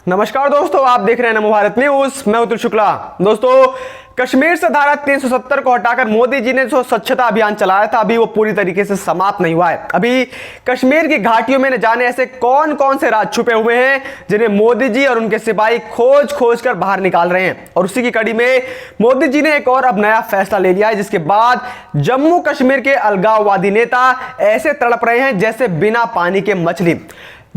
नमस्कार दोस्तों, आप देख रहे हैं नमो भारत न्यूज। मैं उत्तर शुक्ला। दोस्तों, कश्मीर से धारा 370 को हटाकर मोदी जी ने जो स्वच्छता अभियान चलाया था, अभी वो पूरी तरीके से समाप्त नहीं हुआ है। अभी कश्मीर की घाटियों में न जाने ऐसे कौन कौन से राज छुपे हुए हैं जिन्हें मोदी जी और उनके सिपाही खोज खोज कर बाहर निकाल रहे हैं। और उसी की कड़ी में मोदी जी ने एक और अब नया फैसला ले लिया है, जिसके बाद जम्मू कश्मीर के अलगाववादी नेता ऐसे तड़प रहे हैं जैसे बिना पानी के मछली।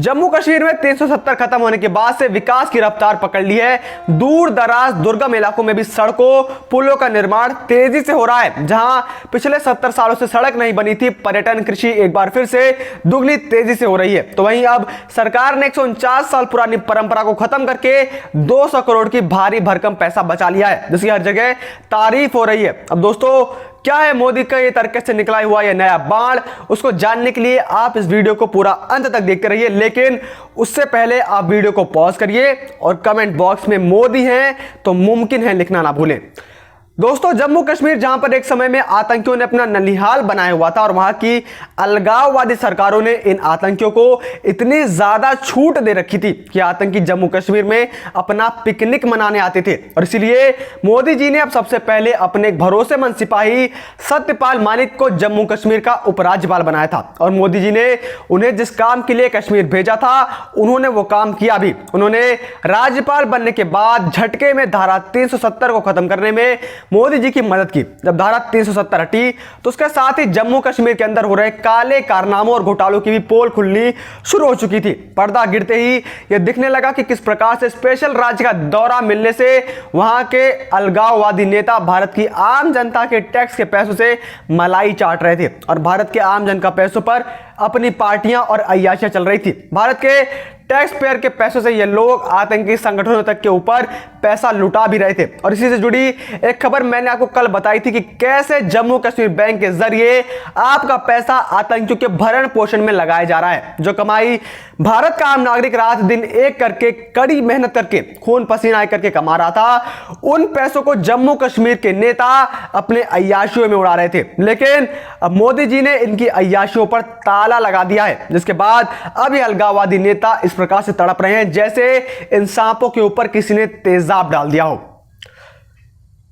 जम्मू कश्मीर में 370 खत्म होने के बाद से विकास की रफ्तार पकड़ ली है। दूर दराज दुर्गम इलाकों में भी सड़कों पुलों का निर्माण तेजी से हो रहा है। जहां पिछले 70 सालों से सड़क नहीं बनी थी, पर्यटन कृषि एक बार फिर से दुगनी तेजी से हो रही है। तो वहीं अब सरकार ने 149 साल पुरानी परंपरा को खत्म करके 200 करोड़ की भारी भरकम पैसा बचा लिया है, जिसकी हर जगह तारीफ हो रही है। अब दोस्तों, क्या है मोदी का ये तर्क से निकला हुआ ये नया बाण, उसको जानने के लिए आप इस वीडियो को पूरा अंत तक देखते रहिए। लेकिन उससे पहले आप वीडियो को पॉज करिए और कमेंट बॉक्स में मोदी हैं तो मुमकिन है लिखना ना भूलें। दोस्तों, जम्मू कश्मीर जहां पर एक समय में आतंकियों ने अपना ननिहाल बनाया हुआ था और वहां की अलगाववादी सरकारों ने इन आतंकियों को इतनी ज्यादा छूट दे रखी थी कि आतंकी जम्मू कश्मीर में अपना पिकनिक मनाने आते थे। और इसलिए मोदी जी ने अब सबसे पहले अपने एक भरोसेमंद सिपाही सत्यपाल मालिक को जम्मू कश्मीर का उपराज्यपाल बनाया था। और मोदी जी ने उन्हें जिस काम के लिए कश्मीर भेजा था, उन्होंने वो काम किया भी। उन्होंने राज्यपाल बनने के बाद झटके में धारा 370 को खत्म करने में मोदी जी की मदद की। जब धारा 370 हटी तो उसके साथ ही जम्मू कश्मीर के अंदर हो रहे काले कारनामों और घोटालों की भी पोल खुलनी शुरू हो चुकी थी। पर्दा गिरते ही यह दिखने लगा कि किस प्रकार से स्पेशल राज्य का दौरा मिलने से वहां के अलगाववादी नेता भारत की आम जनता के टैक्स के पैसों से मलाई चाट रहे थे और भारत के आम जन का पैसों पर अपनी पार्टियां और अय्याशियां चल रही थी। भारत के टैक्स पेयर के पैसों से ये लोग आतंकी संगठनों तक के ऊपर पैसा लुटा भी रहे थे। और इसी से जुड़ी एक खबर मैंने आपको कल बताई थी कि कैसे जम्मू कश्मीर बैंक के जरिए आपका पैसा आतंकियों के भरण पोषण में लगाया जा रहा है। जो कमाई भारत का आम नागरिक रात दिन एक करके कड़ी मेहनत करके खून पसीना करके कमा रहा था, उन पैसों को जम्मू कश्मीर के नेता अपने अय्याशियों में उड़ा रहे थे। लेकिन अब मोदी जी ने इनकी अय्याशियों पर ताला लगा दिया है, जिसके बाद अब ये अलगाववादी नेता इस प्रकार से तड़प रहे हैं जैसे इन सांपों के ऊपर किसी ने तेजाब डाल दिया हो।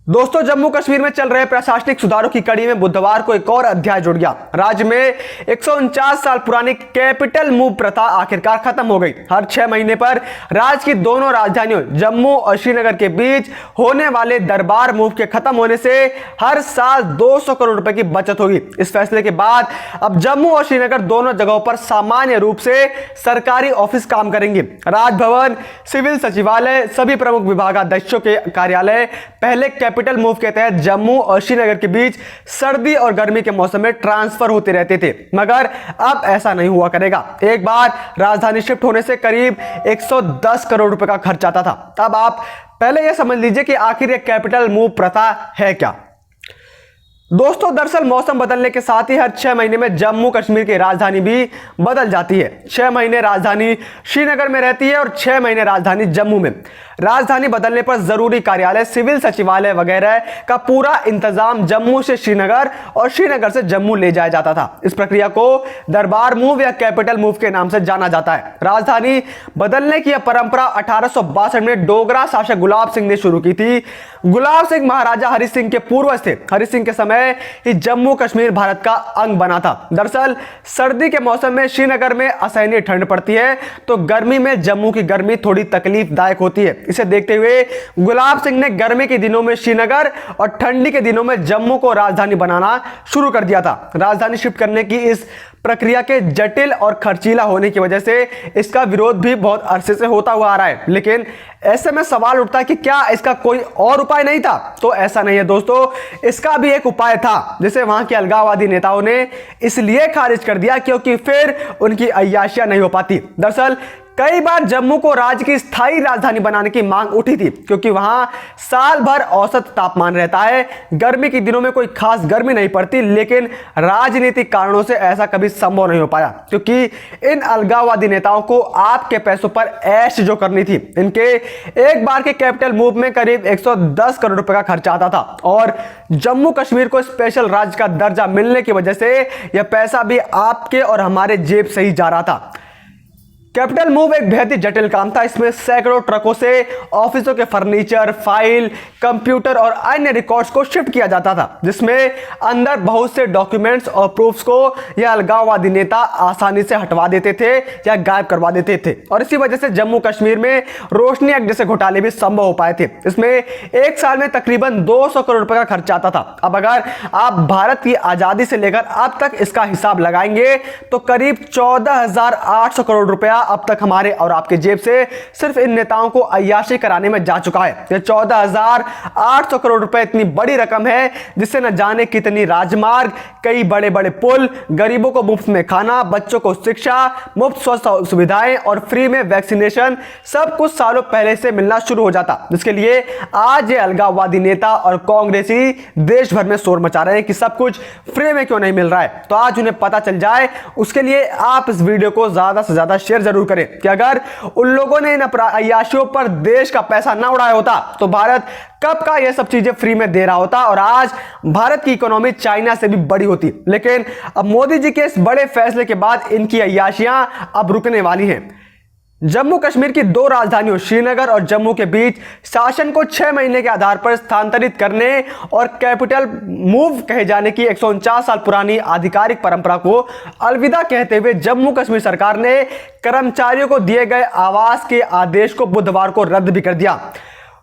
दोस्तों, जम्मू कश्मीर में चल रहे प्रशासनिक सुधारों की कड़ी में बुधवार को एक और अध्याय जुड़ गया। राज्य में 149 साल पुरानी कैपिटल मूव प्रथा आखिरकार खत्म हो गई। हर 6 महीने पर राज्य की दोनों राजधानियों जम्मू और श्रीनगर के बीच होने वाले दरबार मूव के खत्म होने से हर साल 200 करोड़ रुपए की बचत होगी। इस फैसले के बाद अब जम्मू और श्रीनगर दोनों जगहों पर सामान्य रूप से सरकारी ऑफिस काम करेंगे। राजभवन, सिविल सचिवालय, सभी प्रमुख विभागाध्यक्षों के कार्यालय पहले कैपिटल मूव के तहत जम्मू और श्रीनगर के बीच सर्दी और गर्मी के मौसम में ट्रांसफर होते रहते थे, मगर अब ऐसा नहीं हुआ करेगा। एक बार राजधानी शिफ्ट होने से करीब 110 करोड़ रुपए का खर्च आता था। अब आप पहले यह समझ लीजिए कि आखिर यह कैपिटल मूव प्रथा है क्या। दोस्तों, दरअसल मौसम बदलने के साथ ही हर 6 महीने में जम्मू कश्मीर की राजधानी भी बदल जाती है। 6 महीने राजधानी श्रीनगर में रहती है और 6 महीने राजधानी जम्मू में। राजधानी बदलने पर जरूरी कार्यालय, सिविल सचिवालय वगैरह का पूरा इंतजाम जम्मू से श्रीनगर और श्रीनगर से जम्मू ले जाया जाता था। इस प्रक्रिया को दरबार मूव या कैपिटल मूव के नाम से जाना जाता है। राजधानी बदलने की यह परंपरा 1862 में डोगरा शासक गुलाब सिंह ने शुरू की थी। गुलाब सिंह महाराजा हरि सिंह के पूर्वज थे। हरि सिंह के समय ही जम्मू कश्मीर भारत का अंग बना था। दरअसल सर्दी के मौसम में श्रीनगर में असहनीय ठंड पड़ती है, तो गर्मी में जम्मू की गर्मी थोड़ी तकलीफदायक होती है। इसे देखते हुए गुलाब सिंह ने गर्मी के दिनों में श्रीनगर और ठंडी के दिनों में जम्मू को राजधानी बनाना शुरू कर दिया था। राजधानी शिफ्ट करने की इस प्रक्रिया के जटिल और खर्चीला होने की वजह से इसका विरोध भी बहुत अरसे से होता हुआ आ रहा है। लेकिन ऐसे में सवाल उठता है कि क्या इसका कोई और उपाय नहीं था? तो ऐसा नहीं है दोस्तों, इसका भी एक उपाय था, जिसे वहां के अलगाववादी नेताओं ने इसलिए खारिज कर दिया क्योंकि फिर उनकी अय्याशियां नहीं हो पाती। दरअसल कई बार जम्मू को राज्य की स्थायी राजधानी बनाने की मांग उठी थी, क्योंकि वहां साल भर औसत तापमान रहता है। गर्मी के दिनों में कोई खास गर्मी नहीं पड़ती, लेकिन राजनीतिक कारणों से ऐसा कभी संभव नहीं हो पाया, क्योंकि इन अलगाववादी नेताओं को आपके पैसों पर ऐश जो करनी थी। इनके एक बार के कैपिटल मूव में करीब 110 करोड़ रुपए का खर्च आता था और जम्मू कश्मीर को स्पेशल राज्य का दर्जा मिलने की वजह से यह पैसा भी आपके और हमारे जेब से ही जा रहा था। कैपिटल मूव एक बेहद ही जटिल काम था। इसमें सैकड़ों ट्रकों से ऑफिसों के फर्नीचर, फाइल, कंप्यूटर और अन्य रिकॉर्ड्स को शिफ्ट किया जाता था, जिसमें अंदर बहुत से डॉक्यूमेंट्स और प्रूफ्स को यह अलगाववादी नेता आसानी से हटवा देते थे या गायब करवा देते थे। और इसी वजह से जम्मू कश्मीर में रोशनी एक्ट जैसे घोटाले भी संभव हो पाए थे। इसमें एक साल में तकरीबन 200 करोड़ रुपए का खर्च आता था। अब अगर आप भारत की आजादी से लेकर अब तक इसका हिसाब लगाएंगे तो करीब 14,800 करोड़ रुपया अब तक हमारे और आपके जेब से सिर्फ इन नेताओं को अय्याशी कराने में जा चुका है। यह 14,800 करोड़ रुपए इतनी बड़ी रकम है जिससे न जाने कितनी राजमार्ग, कई बड़े बड़े पुल, गरीबों को मुफ्त में खाना, बच्चों को शिक्षा, मुफ्त स्वास्थ्य सुविधाएं और फ्री में वैक्सीनेशन सब कुछ सालों पहले से मिलना शुरू हो जाता, जिसके लिए आज ये अलगाववादी नेता और कांग्रेसी देश भर में शोर मचा रहे हैं कि सब कुछ फ्री में क्यों नहीं मिल रहा है। तो आज उन्हें पता चल जाए उसके लिए आप इस वीडियो को ज्यादा से ज्यादा शेयर जरूर करें कि अगर उन लोगों ने इन अय्याशियों पर देश का पैसा ना उड़ाया होता तो भारत कब का यह सब चीजें फ्री में दे रहा होता और आज भारत की इकोनॉमी चाइना से भी बड़ी होती। लेकिन अब मोदी जी के इस बड़े फैसले के बाद इनकी अय्याशियां अब रुकने वाली हैं। जम्मू कश्मीर की दो राजधानियों श्रीनगर और जम्मू के बीच शासन को 6 महीने के आधार पर स्थानांतरित करने और कैपिटल मूव कहे जाने की 149 साल पुरानी आधिकारिक परंपरा को अलविदा कहते हुए जम्मू कश्मीर सरकार ने कर्मचारियों को दिए गए आवास के आदेश को बुधवार को रद्द भी कर दिया।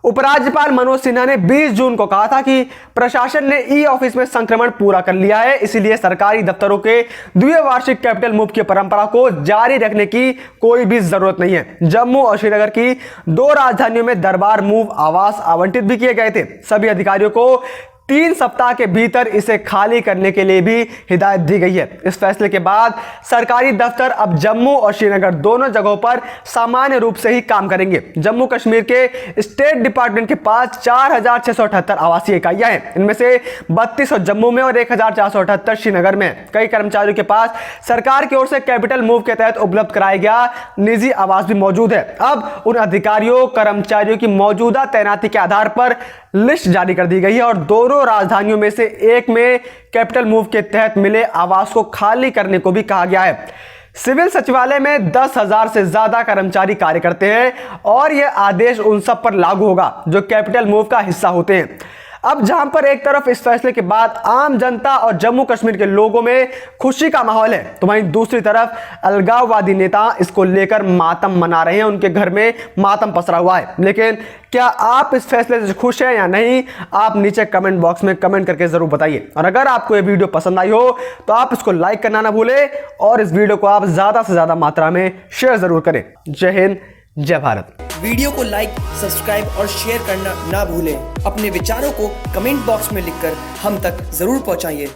उपराज्यपाल मनोज सिन्हा ने 20 जून को कहा था कि प्रशासन ने ई ऑफिस में संक्रमण पूरा कर लिया है, इसलिए सरकारी दफ्तरों के द्विवार्षिक कैपिटल मूव की परंपरा को जारी रखने की कोई भी जरूरत नहीं है। जम्मू और श्रीनगर की दो राजधानियों में दरबार मूव आवास आवंटित भी किए गए थे। सभी अधिकारियों को 3 सप्ताह के भीतर इसे खाली करने के लिए भी हिदायत दी गई है। इस फैसले के बाद सरकारी दफ्तर अब जम्मू और श्रीनगर दोनों जगहों पर सामान्य रूप से ही काम करेंगे। जम्मू कश्मीर के स्टेट डिपार्टमेंट के पास 4,678 आवासीय इकाइयां हैं। इनमें से 3200 जम्मू में और 1,478 श्रीनगर में। कई कर्मचारियों के पास सरकार की ओर से कैपिटल मूव के तहत उपलब्ध कराया गया निजी आवास भी मौजूद है। अब उन अधिकारियों, कर्मचारियों की मौजूदा तैनाती के आधार पर लिस्ट जारी कर दी गई है और दोनों राजधानियों में से एक में कैपिटल मूव के तहत मिले आवास को खाली करने को भी कहा गया है। सिविल सचिवालय में 10,000 से ज्यादा कर्मचारी कार्य करते हैं और यह आदेश उन सब पर लागू होगा जो कैपिटल मूव का हिस्सा होते हैं। अब जहां पर एक तरफ इस फैसले के बाद आम जनता और जम्मू कश्मीर के लोगों में खुशी का माहौल है, तो वहीं दूसरी तरफ अलगाववादी नेता इसको लेकर मातम मना रहे हैं। उनके घर में मातम पसरा हुआ है। लेकिन क्या आप इस फैसले से खुश हैं या नहीं, आप नीचे कमेंट बॉक्स में कमेंट करके जरूर बताइए। और अगर आपको ये वीडियो पसंद आई हो तो आप इसको लाइक करना ना भूलें और इस वीडियो को आप ज्यादा से ज्यादा मात्रा में शेयर जरूर करें। जय हिंद, जय भारत। वीडियो को लाइक, सब्सक्राइब और शेयर करना ना भूलें। अपने विचारों को कमेंट बॉक्स में लिखकर हम तक जरूर पहुंचाइए।